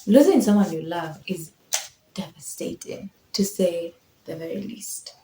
Losing someone you love is devastating, to say the very least.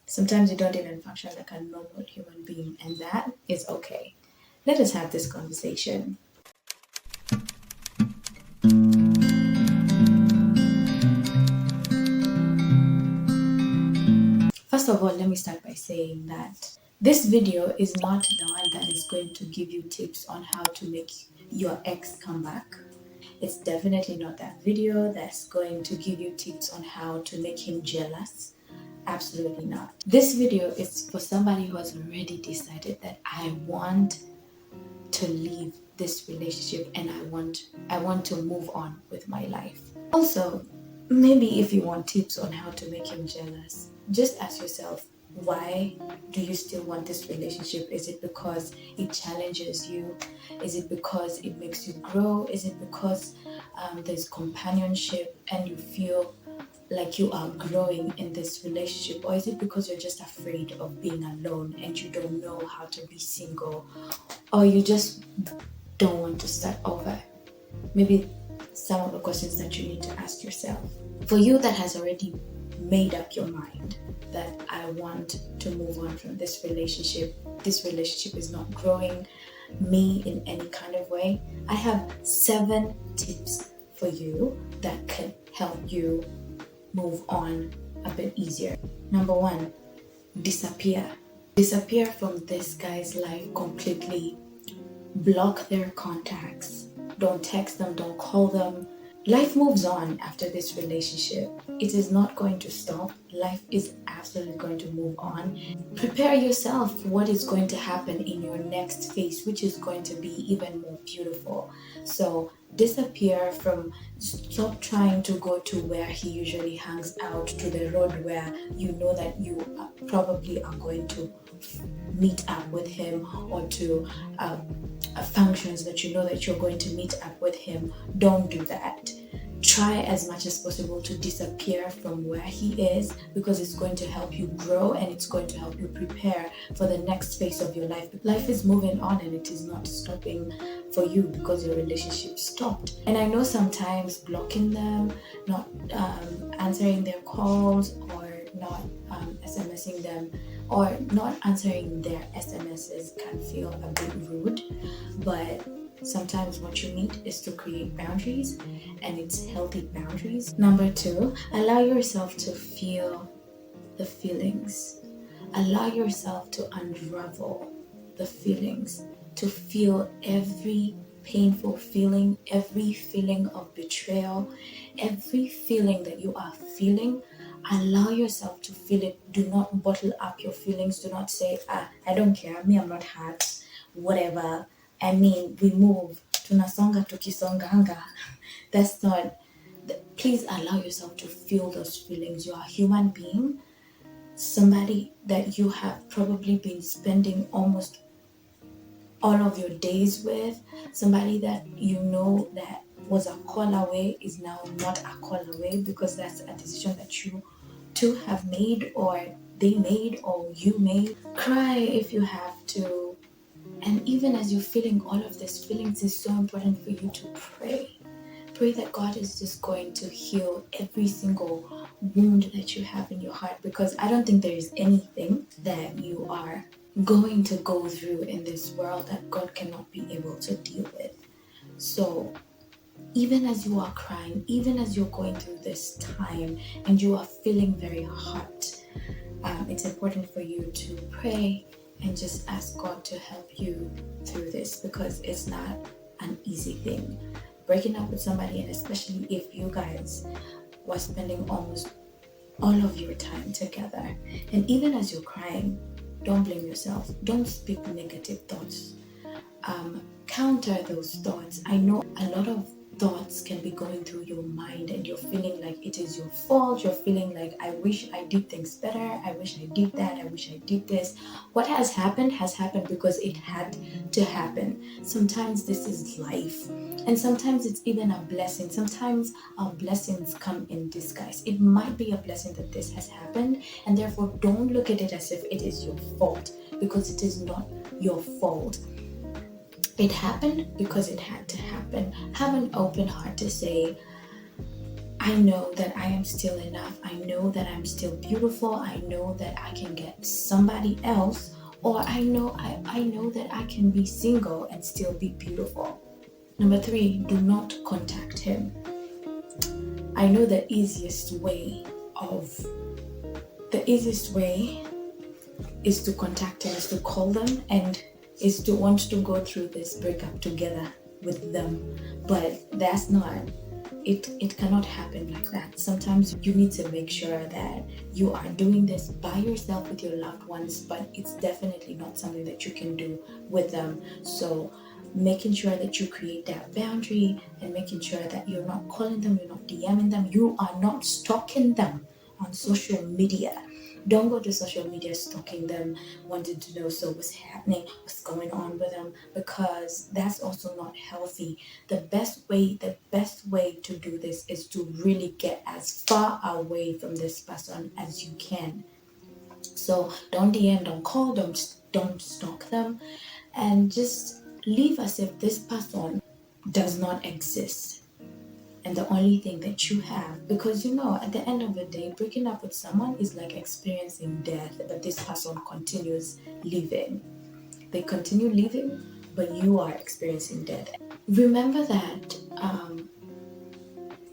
Sometimes you don't even function like a normal human being, and that is okay. Let us have this conversation. First of all, let me start by saying that this video is not the one that is going to give you tips on how to make your ex come back. It's definitely not that video that's going to give you tips on how to make him jealous. Absolutely not. This video is for somebody who has already decided that I want to leave this relationship and I want to move on with my life. Also, maybe if you want tips on how to make him jealous, just ask yourself, why do you still want this relationship? Is it because it challenges you? Is it because it makes you grow? Is it because there's companionship and you feel like you are growing in this relationship? Or is it because you're just afraid of being alone and you don't know how to be single? Or you just don't want to start over? Maybe some of the questions that you need to ask yourself. For you that has already made up your mind that I want to move on from this relationship is not growing me in any kind of way, I have 7 tips for you that can help you move on a bit easier. Number 1, disappear. Disappear from this guy's life completely. Block their contacts. Don't text them, don't call them. Life moves on after this relationship. It is not going to stop. Life is absolutely going to move on. Prepare yourself for what is going to happen in your next phase, which is going to be even more beautiful. So disappear from, stop trying to go to where he usually hangs out, to the road where you know that you probably are going to meet up with him, or to functions that you know that you're going to meet up with him. Don't do that. Try as much as possible to disappear from where he is, because it's going to help you grow and it's going to help you prepare for the next phase of your life. Life is moving on and it is not stopping for you because your relationship stopped. And I know sometimes blocking them, not answering their calls, or not SMSing them, or not answering their SMSs can feel a bit rude, but sometimes what you need is to create boundaries, and it's healthy boundaries. Number 2, allow yourself to feel the feelings. Allow yourself to unravel the feelings, to feel every painful feeling, every feeling of betrayal, every feeling that you are feeling. Allow yourself to feel it. Do not bottle up your feelings. Do not say, I don't care, me, I'm not hurt, whatever. I mean, we move. Tunasonga tukisonganga. That's not. Please allow yourself to feel those feelings. You are a human being. Somebody that you have probably been spending almost all of your days with. Somebody that you know that was a call away is now not a call away, because that's a decision that you two have made, or they made, or you made. Cry if you have to. And even as you're feeling all of these feelings, it's so important for you to pray. Pray that God is just going to heal every single wound that you have in your heart, because I don't think there is anything that you are going to go through in this world that God cannot be able to deal with. So even as you are crying, even as you're going through this time and you are feeling very hot, it's important for you to pray and just ask God to help you through this, because it's not an easy thing. Breaking up with somebody, and especially if you guys were spending almost all of your time together, and even as you're crying, don't blame yourself. Don't speak negative thoughts. Counter those thoughts. I know a lot of thoughts can be going through your mind, and you're feeling like it is your fault. You're feeling like, I wish I did things better. I wish I did that. I wish I did this. What has happened because it had to happen. Sometimes this is life, and sometimes it's even a blessing. Sometimes our blessings come in disguise. It might be a blessing that this has happened, and therefore don't look at it as if it is your fault, because it is not your fault. It happened because it had to happen. Have an open heart to say, I know that I am still enough. I know that I'm still beautiful. I know that I can get somebody else, or I know that I can be single and still be beautiful. Number 3, do not contact him. I know the easiest way is to contact him, is to call them, and is to want to go through this breakup together with them. But that's not, it cannot happen like that. Sometimes you need to make sure that you are doing this by yourself with your loved ones, but it's definitely not something that you can do with them. So making sure that you create that boundary and making sure that you're not calling them, you're not DMing them, you are not stalking them on social media. Don't go to social media stalking them, wanting to know what's happening, what's going on with them, because that's also not healthy. The best way to do this is to really get as far away from this person as you can. So don't DM, don't call, don't stalk them, and just live as if this person does not exist. And the only thing that you have, because at the end of the day, breaking up with someone is like experiencing death, but this person continues living. They continue living, but you are experiencing death. Remember that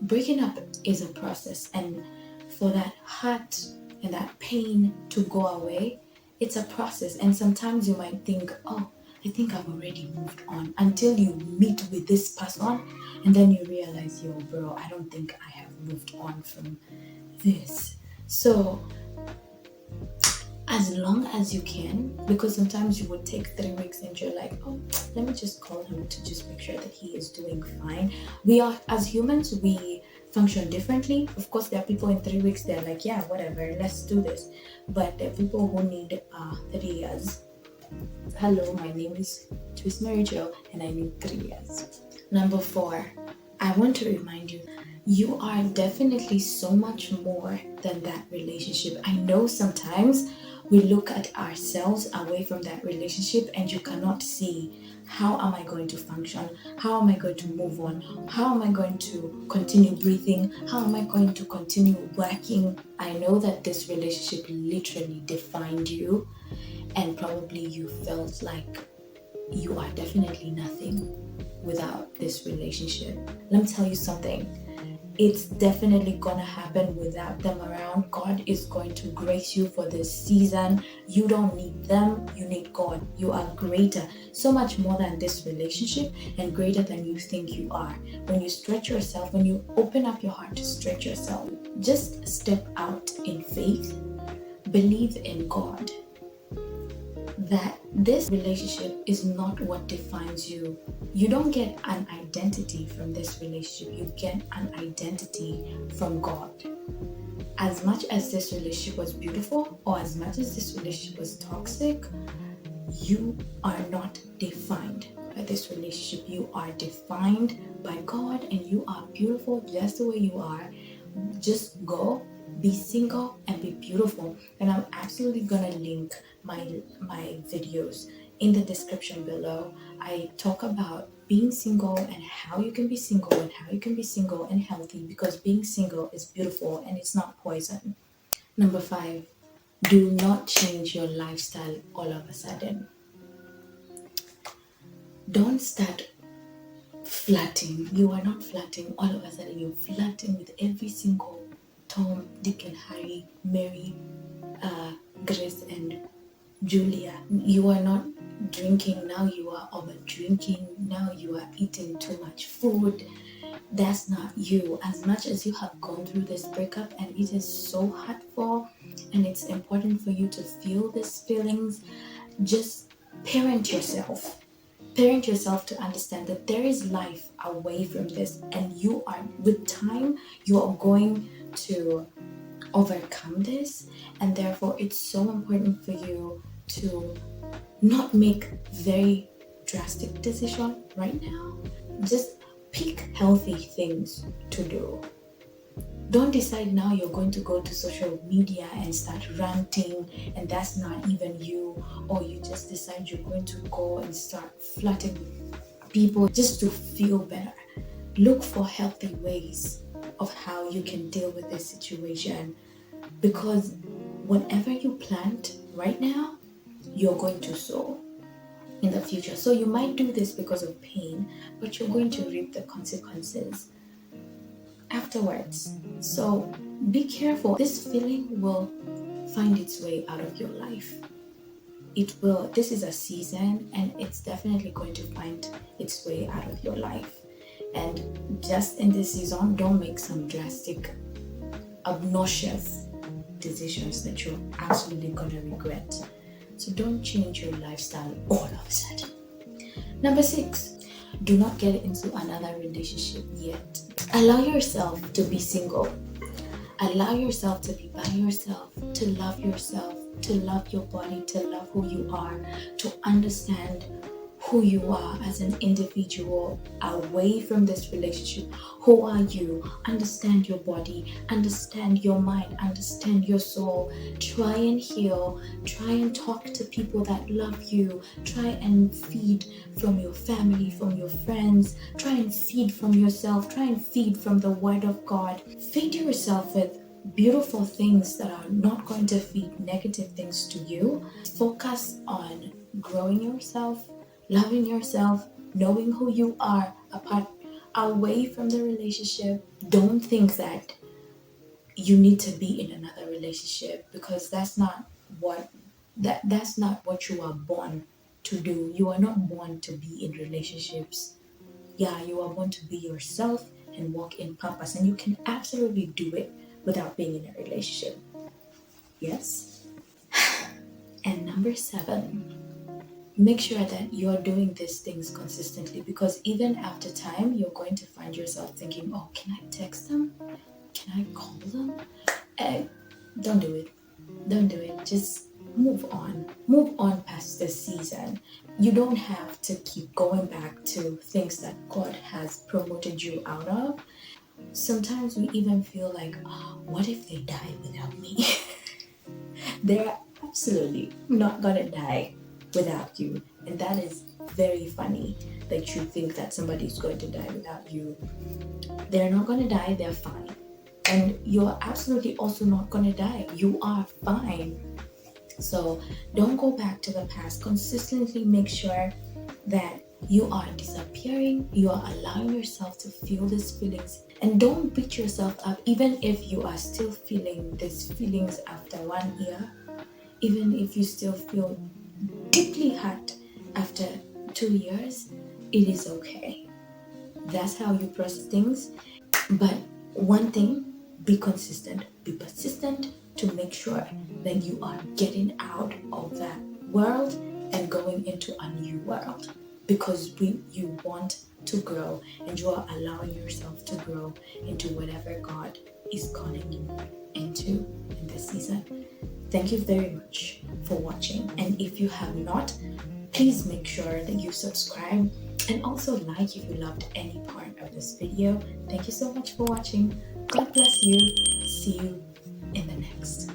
breaking up is a process, and for that hurt and that pain to go away, it's a process. And sometimes you might think, oh, I think I've already moved on, until you meet with this person and then you realize, yo, bro, I don't think I have moved on from this. So as long as you can, because sometimes you would take 3 weeks and you're like, oh, let me just call him to just make sure that he is doing fine. We are, as humans, we function differently. Of course, there are people in 3 weeks, they're like, yeah, whatever, let's do this. But there are people who need 3 years. Hello, my name is Twist Miricho and I need 3 years. Number 4, I want to remind you, you are definitely so much more than that relationship. I know sometimes we look at ourselves away from that relationship and you cannot see, how am I going to function? How am I going to move on? How am I going to continue breathing? How am I going to continue working? I know that this relationship literally defined you, and probably you felt like you are definitely nothing without this relationship. Let me tell you something. It's definitely gonna happen without them around. God is going to grace you for this season. You don't need them, you need God. You are greater, so much more than this relationship, and greater than you think you are. When you stretch yourself, when you open up your heart to stretch yourself, just step out in faith, believe in God, that this relationship is not what defines you. You don't get an identity from this relationship, you get an identity from God. As much as this relationship was beautiful, or as much as this relationship was toxic, you are not defined by this relationship. You are defined by God, and you are beautiful just the way you are. Just go, be single, and be beautiful. And I'm absolutely gonna link my videos in the description below. I talk about being single and how you can be single, and how you can be single and healthy, because being single is beautiful and it's not poison. Number 5, do not change your lifestyle all of a sudden. Don't start flirting. You are not flirting all of a sudden. You're flirting with every single Tom, Dick and Harry, Mary, Grace and Julia. You are not drinking, now you are over drinking, now you are eating too much food. That's not you. As much as you have gone through this breakup and it is so hurtful, and it's important for you to feel these feelings, just parent yourself. Parent yourself to understand that there is life away from this, and you are, with time, you are going to overcome this. And therefore it's so important for you to not make very drastic decisions right now. Just pick healthy things to do. Don't decide now you're going to go to social media and start ranting, and that's not even you. Or you just decide you're going to go and start flirting with people just to feel better. look for healthy ways of how you can deal with this situation, because whatever you plant right now, you're going to sow in the future. So you might do this because of pain, but you're going to reap the consequences afterwards. So be careful. This feeling will find its way out of your life. It will. This is a season, and it's definitely going to find its way out of your life. And just in this season, don't make some drastic, obnoxious decisions that you're absolutely gonna regret. So don't change your lifestyle all of a sudden. Number 6, do not get into another relationship yet. Allow yourself to be single. Allow yourself to be by yourself, to love yourself, to love your body, to love who you are, to understand who you are as an individual away from this relationship. Who are you? Understand your body, understand your mind, understand your soul. Try and heal. Try and talk to people that love you. Try and feed from your family, from your friends. Try and feed from yourself. Try and feed from the Word of God. Feed yourself with beautiful things that are not going to feed negative things to you. Focus on growing yourself, loving yourself, knowing who you are away from the relationship. Don't think that you need to be in another relationship, because that's not what you are born to do. You are not born to be in relationships. Yeah, you are born to be yourself and walk in purpose, and you can absolutely do it without being in a relationship. Yes. And number 7, make sure that you're doing these things consistently, because even after time, you're going to find yourself thinking, oh, can I text them? Can I call them? Don't do it. Don't do it. Just move on. Move on past this season. You don't have to keep going back to things that God has promoted you out of. Sometimes we even feel like, oh, what if they die without me? They're absolutely not gonna die without you. And that is very funny that you think that somebody's going to die without you. They're not gonna die, they're fine. And you're absolutely also not gonna die. You are fine. So don't go back to the past. Consistently make sure that you are disappearing. You are allowing yourself to feel these feelings. And don't beat yourself up, even if you are still feeling these feelings after 1 year. Even if you still feel deeply hurt after 2 years, it is okay. That's how you process things. But one thing, be consistent, be persistent to make sure that you are getting out of that world and going into a new world, because you want to grow, and you are allowing yourself to grow into whatever God is calling you into in this season. Thank you very much for watching, and if you have not, please make sure that you subscribe and also like if you loved any part of this video. Thank you so much for watching. God bless you. See you in the next.